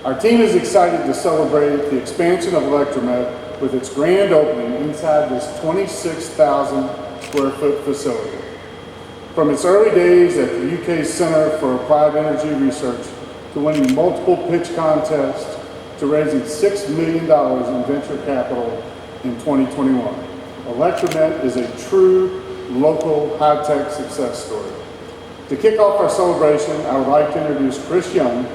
Our team is excited to celebrate the expansion of ElectraMet with its grand opening inside this 26,000 square foot facility. From its early days at the UK Center for Applied Energy Research to winning multiple pitch contests to raising $6 million in venture capital in 2021, ElectraMet is a true local high-tech success story. To kick off our celebration, I would like to introduce Chris Young,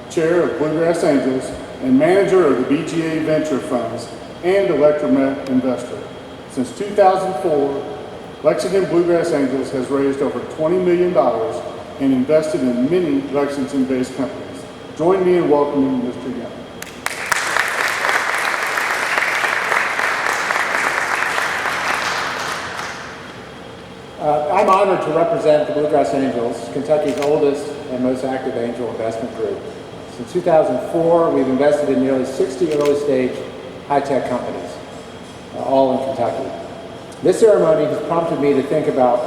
Chair of Bluegrass Angels and Manager of the BGA Venture Funds and ElectraMet investor. Since 2004, Lexington Bluegrass Angels has raised over $20 million and invested in many Lexington-based companies. Join me in welcoming Mr. Young. I'm honored to represent the Bluegrass Angels, Kentucky's oldest and most active angel investment group. Since 2004, we've invested in nearly 60 early-stage high-tech companies, all in Kentucky. This ceremony has prompted me to think about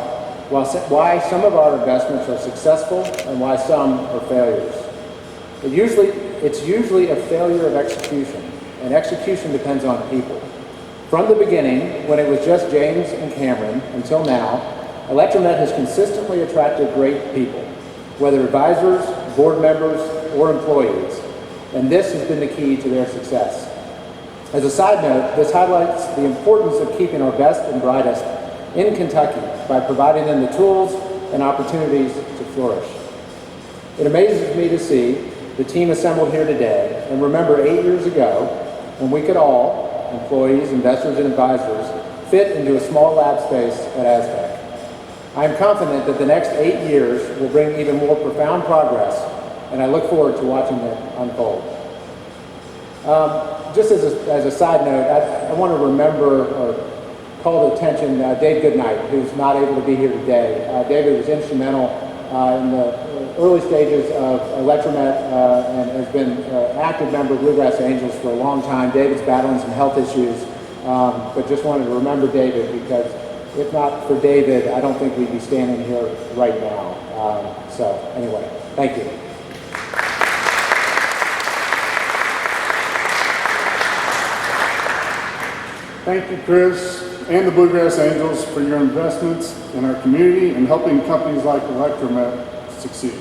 why some of our investments are successful and why some are failures. It's usually a failure of execution, and execution depends on people. From the beginning, when it was just James and Cameron, until now, ElectraMet has consistently attracted great people, whether advisors, board members, or employees, and this has been the key to their success. As a side note, this highlights the importance of keeping our best and brightest in Kentucky by providing them the tools and opportunities to flourish. It amazes me to see the team assembled here today and remember 8 years ago when we could all, employees, investors, and advisors, fit into a small lab space at Aztec. I am confident that the next 8 years will bring even more profound progress, and I look forward to watching it unfold. Just as a side note, I want to remember or call to attention Dave Goodnight, who's not able to be here today. David was instrumental in the early stages of ElectraMet and has been an active member of Bluegrass Angels for a long time. David's battling some health issues, but just wanted to remember David because if not for David, I don't think we'd be standing here right now. So anyway, thank you. Thank you, Chris, and the Bluegrass Angels for your investments in our community and helping companies like ElectraMet succeed.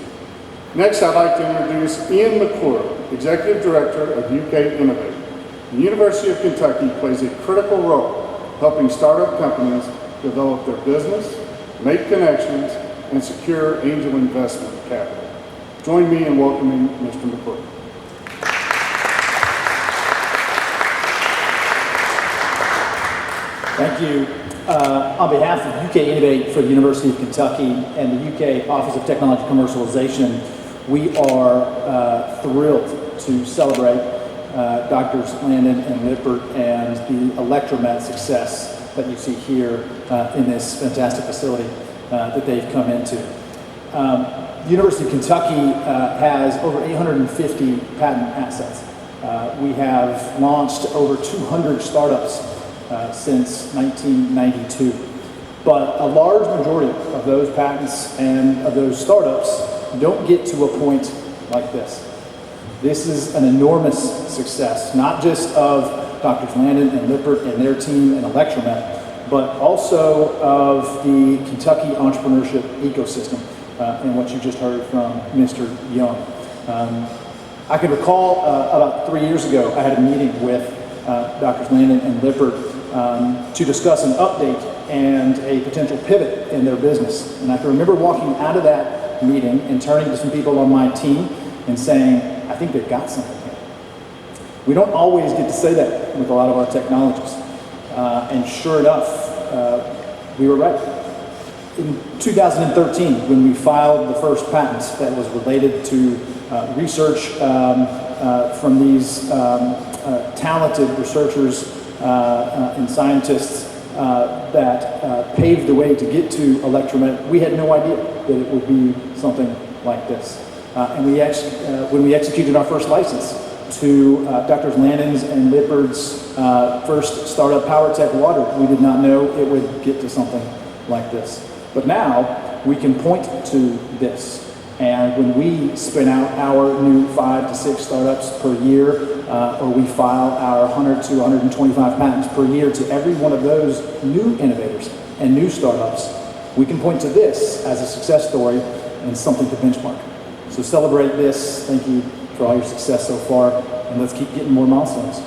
Next, I'd like to introduce Ian McClure, Executive Director of UK Innovate. The University of Kentucky plays a critical role helping startup companies develop their business, make connections, and secure angel investment capital. Join me in welcoming Mr. McClure. Thank you. On behalf of UK Innovate for the University of Kentucky and the UK Office of Technology Commercialization, we are thrilled to celebrate Drs. Landon and Lippert and the ElectraMet success that you see here in this fantastic facility that they've come into. The University of Kentucky has over 850 patent assets. We have launched over 200 startups since 1992. But a large majority of those patents and of those startups don't get to a point like this. This is an enormous success, not just of Drs. Landon and Lippert and their team and ElectraMet, but also of the Kentucky entrepreneurship ecosystem and what you just heard from Mr. Young. I can recall about 3 years ago, I had a meeting with Drs. Landon and Lippert to discuss an update and a potential pivot in their business. And I can remember walking out of that meeting and turning to some people on my team and saying, I think they've got something here. We don't always get to say that with a lot of our technologies. And sure enough, we were right. In 2013, when we filed the first patent that was related to research from these talented researchers and scientists that paved the way to get to ElectraMet, we had no idea that it would be something like this. And when we executed our first license to Drs. Landon's and Lippert's first startup, PowerTech Water, we did not know it would get to something like this. But now we can point to this And when we spin out our new 5 to 6 startups per year, or we file our 100 to 125 patents per year to every one of those new innovators and new startups, we can point to this as a success story and something to benchmark. So celebrate this. Thank you for all your success so far, and let's keep getting more milestones.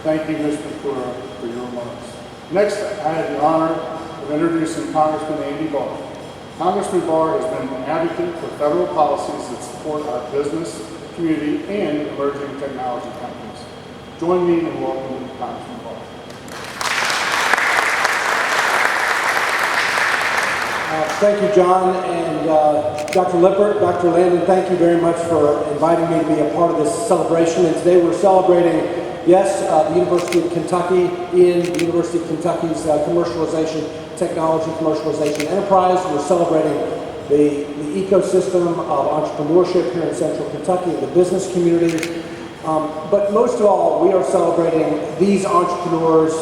Thank you, Mr. McClure, for your remarks. Next, I have the honor of introducing Congressman Andy Barr. Congressman Barr has been an advocate for federal policies that support our business, community, and emerging technology companies. Join me in welcoming Congressman Barr. Thank you, John, and Dr. Lippert, Dr. Landon, thank you very much for inviting me to be a part of this celebration. And today we're celebrating, yes, the University of Kentucky in the University of Kentucky's commercialization, technology commercialization enterprise. We're celebrating the ecosystem of entrepreneurship here in Central Kentucky, the business community. But most of all, we are celebrating these entrepreneurs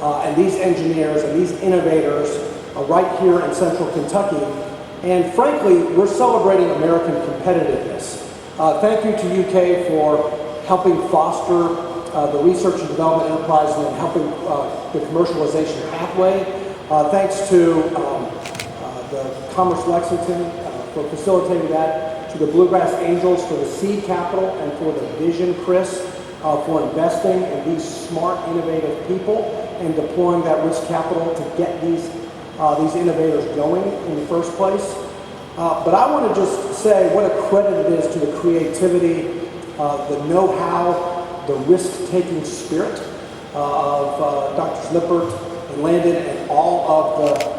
and these engineers and these innovators right here in Central Kentucky. And frankly, we're celebrating American competitiveness. Thank you to UK for helping foster the research and development enterprise and helping the commercialization pathway. Thanks to the Commerce Lexington for facilitating that, to the Bluegrass Angels for the seed capital and for the vision, Chris, for investing in these smart, innovative people and deploying that risk capital to get these innovators going in the first place. But I want to just say what a credit it is to the creativity, the know-how, the risk-taking spirit of Drs. Lippert and Landon and all of the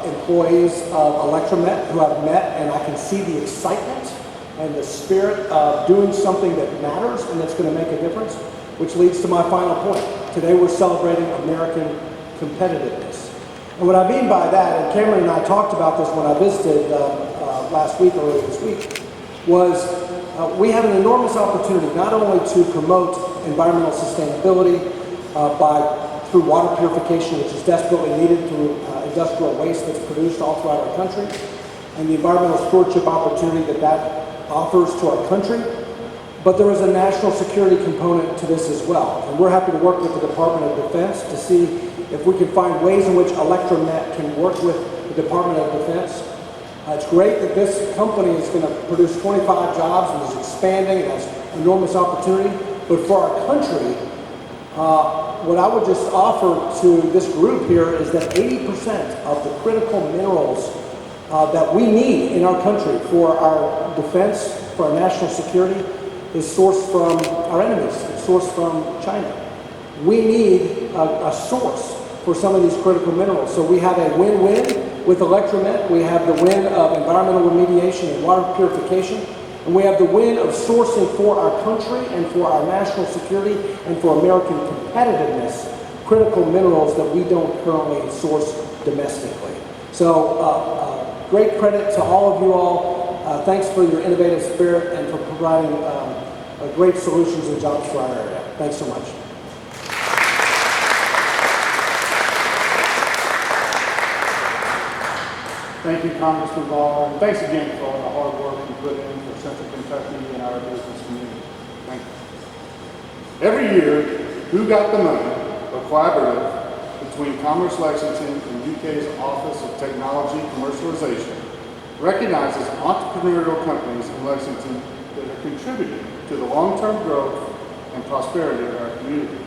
employees of ElectraMet who I've met, and I can see the excitement and the spirit of doing something that matters and that's going to make a difference, which leads to my final point. Today we're celebrating American competitiveness. And what I mean by that, and Cameron and I talked about this when I visited last week, earlier this week, was we have an enormous opportunity not only to promote environmental sustainability through water purification, which is desperately needed through industrial waste that's produced all throughout our country, and the environmental stewardship opportunity that offers to our country, but there is a national security component to this as well. And we're happy to work with the Department of Defense to see if we can find ways in which ElectraMet can work with the Department of Defense. It's great that this company is going to produce 25 jobs and is expanding and has enormous opportunity. But for our country, what I would just offer to this group here is that 80% of the critical minerals that we need in our country for our defense, for our national security, is sourced from our enemies, it's sourced from China. We need a source for some of these critical minerals. So we have a win-win with ElectraMet. We have the win of environmental remediation and water purification. And we have the win of sourcing for our country and for our national security and for American competitiveness, critical minerals that we don't currently source domestically. So great credit to all of you all. Thanks for your innovative spirit and for providing great solutions and jobs for our area. Thanks so much. Thank you, Congressman Barr, and thanks again for all the hard work you put in for Central Kentucky and our business community. Thank you. Every year, Who Got the Money, a collaborative between Commerce Lexington and UK's Office of Technology Commercialization, recognizes entrepreneurial companies in Lexington that are contributing to the long-term growth and prosperity of our community.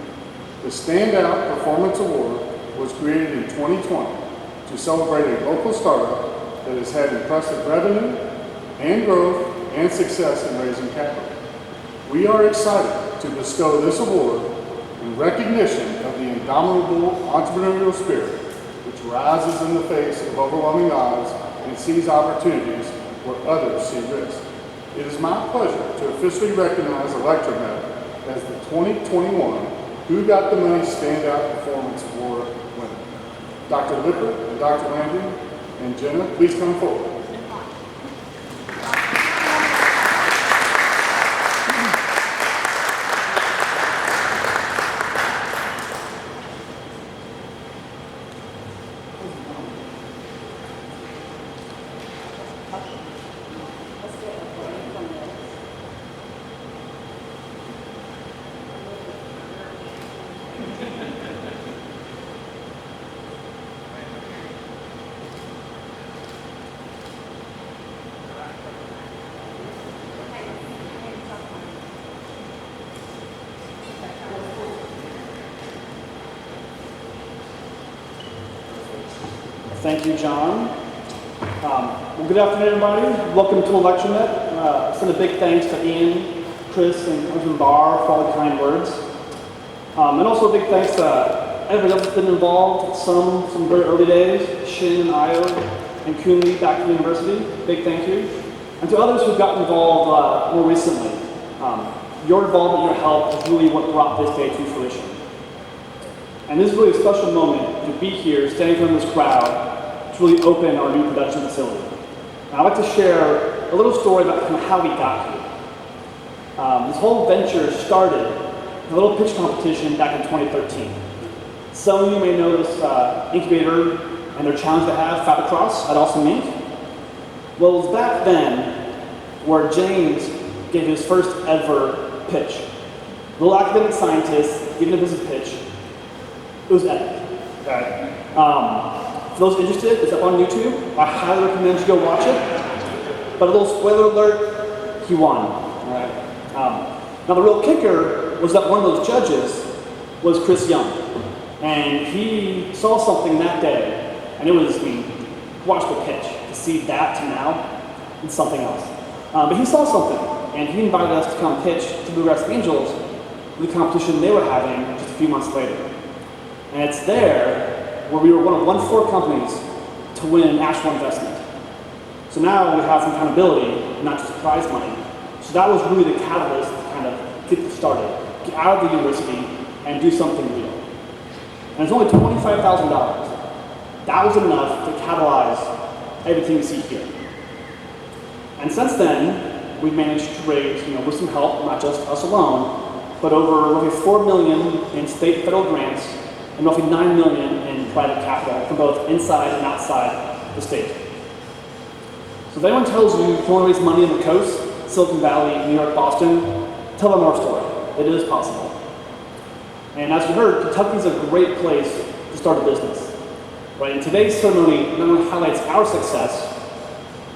The Standout Performance Award was created in 2020 to celebrate a local startup that has had impressive revenue and growth and success in raising capital. We are excited to bestow this award in recognition of the indomitable entrepreneurial spirit which rises in the face of overwhelming odds and sees opportunities where others see risk. It is my pleasure to officially recognize ElectraMet as the 2021 Who Got the Money Standout Performance Award winner. Dr. Lippert and Dr. Landon and Jenna, please come forward. Thank you, John. Well, good afternoon, everybody. Welcome to ElectraMet. Send a big thanks to Ian, Chris, and Congressman Barr for all the kind words. And also a big thanks to everybody else that's been involved, some very early days, Shin and Io and Kunli back at the university. Big thank you. And to others who've gotten involved more recently. Your involvement, your help is really what brought this day to fruition. And this is really a special moment to be here, standing in this crowd, to really open our new production facility. And I'd like to share a little story about kind of how we got here. This whole venture started in a little pitch competition back in 2013. Some of you may know this incubator and their challenge they have, Fabicross at Awesome Inc. Well, it was back then where James gave his first ever pitch. A little academic scientist giving a business pitch. It was epic. Okay. For those interested, it's up on YouTube. I highly recommend you go watch it. But a little spoiler alert, he won. All right. Now the real kicker was that one of those judges was Chris Young. And he saw something that day, and it was, watch the pitch. To see that to now, it's something else. But he saw something, and he invited us to come pitch to Bluegrass Angels the competition they were having just a few months later. And it's there where we were one of 1-4 companies to win an actual investment. So now we have some accountability, not just prize money. So that was really the catalyst to kind of get this started, get out of the university and do something real. And it's only $25,000. That was enough to catalyze everything you see here. And since then, we've managed to raise, with some help, not just us alone, but over roughly $4 million in state and federal grants and roughly $9 million in private capital from both inside and outside the state. So if anyone tells you you want to raise money on the coast, Silicon Valley, New York, Boston, tell them our story. It is possible. And as you heard, Kentucky is a great place to start a business. Right? And today's ceremony not only highlights our success,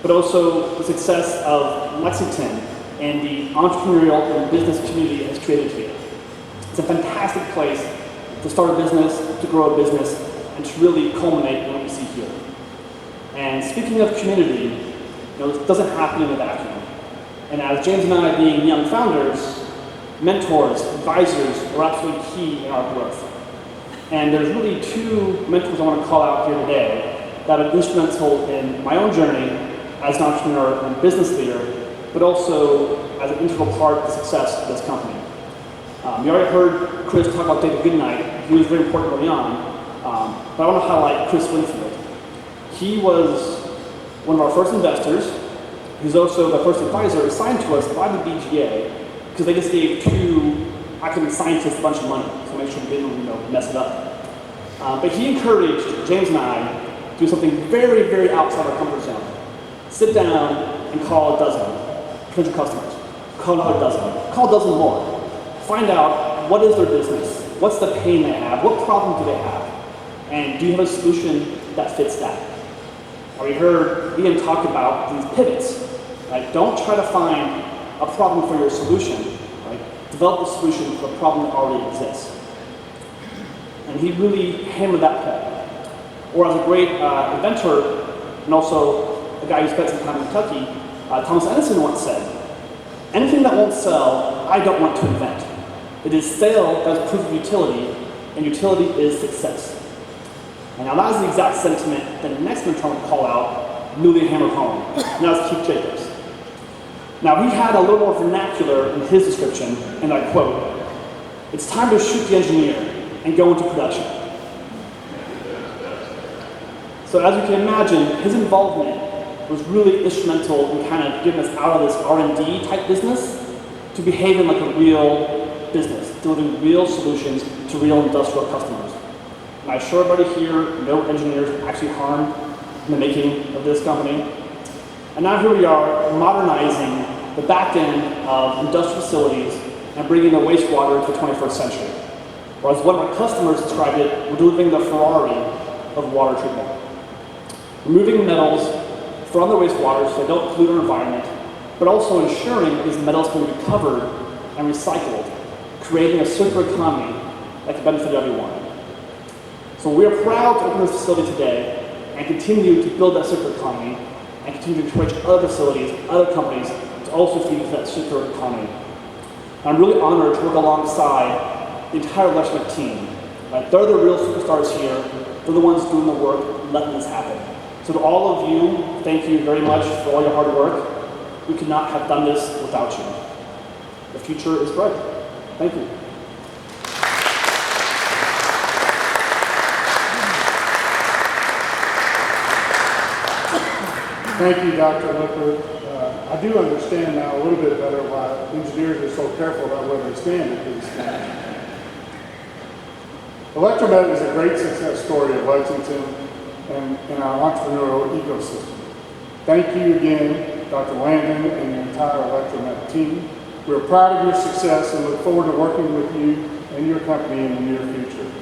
but also the success of Lexington and the entrepreneurial and business community it has created here. It's a fantastic place to start a business, to grow a business, and to really culminate in what we see here. And speaking of community, this doesn't happen in a vacuum. And as James and I, being young founders, mentors, advisors, are absolutely key in our growth. And there's really two mentors I want to call out here today that have been instrumental in my own journey as an entrepreneur and business leader, but also as an integral part of the success of this company. You already heard Chris talk about David Goodnight. He was very important early on, but I want to highlight Chris Winfield. He was one of our first investors. He's also the first advisor assigned to us by the BGA because they just gave two academic scientists a bunch of money, so make sure we didn't mess it up. But he encouraged James and I to do something very, very outside our comfort zone. Sit down and call a dozen potential customers. Call another dozen. Call a dozen more. Find out what is their business, what's the pain they have, what problem do they have, and do you have a solution that fits that? We heard Ian talk about these pivots. Right? Don't try to find a problem for your solution. Right? Develop a solution for a problem that already exists. And he really hammered that point. Or as a great inventor, and also a guy who spent some time in Kentucky, Thomas Edison once said, anything that won't sell, I don't want to invent. It is sale that is proof of utility, and utility is success. And now that is the exact sentiment that the next mentor I want to call out newly hammered home. And that was Keith Jacobs. Now he had a little more vernacular in his description, and I quote, "It's time to shoot the engineer and go into production." So as you can imagine, his involvement was really instrumental in kind of getting us out of this R&D type business to behaving like a real business, delivering real solutions to real industrial customers. And I'm sure everybody here, no engineers actually harmed in the making of this company. And now here we are modernizing the back end of industrial facilities and bringing the wastewater into the 21st century. Or as one of our customers described it, we're delivering the Ferrari of water treatment. Removing metals from the wastewater so they don't pollute our environment, but also ensuring these metals can be recovered and recycled, creating a circular economy that can benefit everyone. So we are proud to open this facility today and continue to build that circular economy and continue to encourage other facilities, other companies to also feed into that circular economy. I'm really honored to work alongside the entire ElectraMet team. Right? They're the real superstars here. They're the ones doing the work, letting this happen. So to all of you, thank you very much for all your hard work. We could not have done this without you. The future is bright. Thank you. Thank you, Dr. Lippert. I do understand now a little bit better why engineers are so careful about where they stand at these things. ElectraMet is a great success story of Lexington and our entrepreneurial ecosystem. Thank you again, Dr. Landon and the entire ElectraMet team. We're proud of your success and look forward to working with you and your company in the near future.